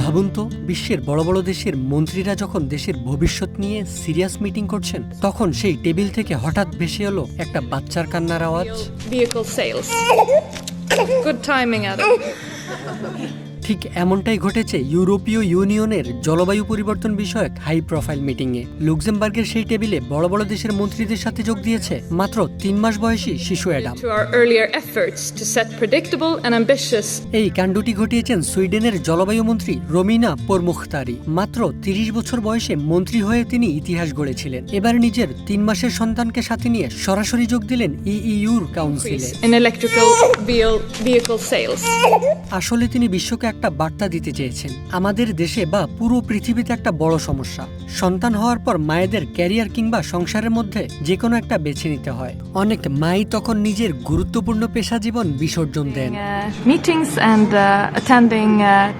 ভাবুন তো, বিশ্বের বড় বড় দেশের মন্ত্রীরা যখন দেশের ভবিষ্যৎ নিয়ে সিরিয়াস মিটিং করছেন, তখন সেই টেবিল থেকে হঠাৎ ভেসে এলো একটা বাচ্চার কান্নার আওয়াজ। Vehicle sales. Good timing, Adam. ঠিক এমনটাই ঘটেছে ইউরোপীয় ইউনিয়নের জলবায়ু পরিবর্তন বিষয়ক হাই প্রোফাইল মিটিংয়ে। লুক্সেমবার্গের সেই টেবিলে বড় বড় দেশের মন্ত্রীদের সাথে যোগ দিয়েছে মাত্র 3 মাস বয়সী শিশু Adam. To our earlier efforts to set predictable and ambitious. এই কাণ্ডটি ঘটিয়েছেন সুইডেনের জলবায়ু মন্ত্রী রোমিনা পোরমুখতারি। মাত্র 30 বছর বয়সে মন্ত্রী হয়ে তিনি ইতিহাস গড়েছিলেন। এবার নিজের 3 মাসের সন্তানকে সাথে নিয়ে সরাসরি যোগ দিলেন ইইউর কাউন্সিলে। In electrical vehicle sales. আসলে তিনি বিশ্বকে একটা বার্তা দিতে চেয়েছেন, আমাদের দেশে বা পুরো পৃথিবীতে একটা বড় সমস্যা। সন্তান হওয়ার পর মায়েদের ক্যারিয়ার কিংবা সংসারের মধ্যে যে কোনো একটা বেছে নিতে হয়। অনেক মাই তখন নিজের গুরুত্বপূর্ণ পেশা জীবন বিসর্জন দেন। Meetings and attending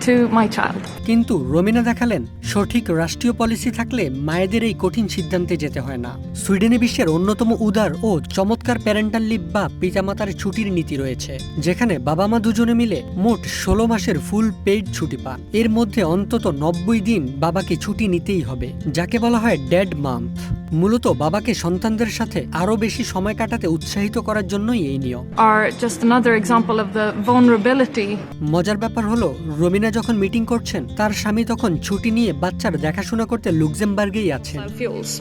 to my child. কিন্তু রোমিনা দেখালেন, সঠিক রাষ্ট্রীয় পলিসি থাকলে মায়েদের এই কঠিন সিদ্ধান্তে যেতে হয় না। সুইডেনে বিশ্বের অন্যতম উদার ও চমৎকার প্যারেন্টাল লিভ বা পিতামাতার ছুটির নীতি রয়েছে, যেখানে বাবা মা দুজনে মিলে মোট 16 মাসের ফুল পেইড ছুটি পান। এর মধ্যে অন্তত 90 দিন বাবাকে ছুটি নিতেই হবে, যাকে বলা হয় ড্যাড মান্থ। মূলত বাবাকে সন্তানদের সাথে আরো বেশি সময় কাটাতে উৎসাহিত করার জন্যই এই নিয়ম। Are just another example of the vulnerability. মজার ব্যাপার হলো, রোমিনা যখন মিটিং করছেন, তার স্বামী তখন ছুটি নিয়ে বাচ্চার দেখাশোনা করতে লুক্সেমবার্গেই আছেন। Fuels.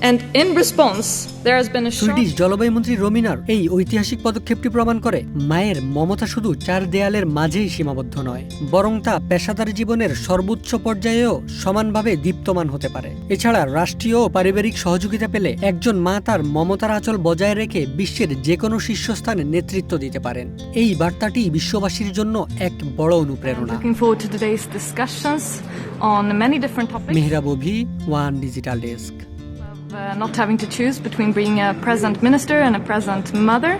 And in response, there has been a Swedish জলবায়ু মন্ত্রী রোমিনার এই ঐতিহাসিক পদক্ষেপটি প্রমাণ করে, মায়ের মমতা শুধু 4 দেয়ালের মাঝেই সীমাবদ্ধ নয়, বরং তা পেশাদার জীবনের সর্বোচ্চ পর্যায়েও সমানভাবে দীপ্তমান হতে পারে। এছাড়া রাষ্ট্রীয় ও পারিবারিক সহযোগিতা পেলে একজন মা তার মমতার আঁচল বজায় রেখে বিশ্বের যে কোনো শীর্ষস্থানে নেতৃত্ব দিতে পারেন। এই বার্তাটি বিশ্ববাসীর জন্য এক বড় অনুপ্রেরণা। Looking forward to today's discussions on many different topics. Mehrab Abhi, one digital desk. Not having to choose between being a present minister and a present mother.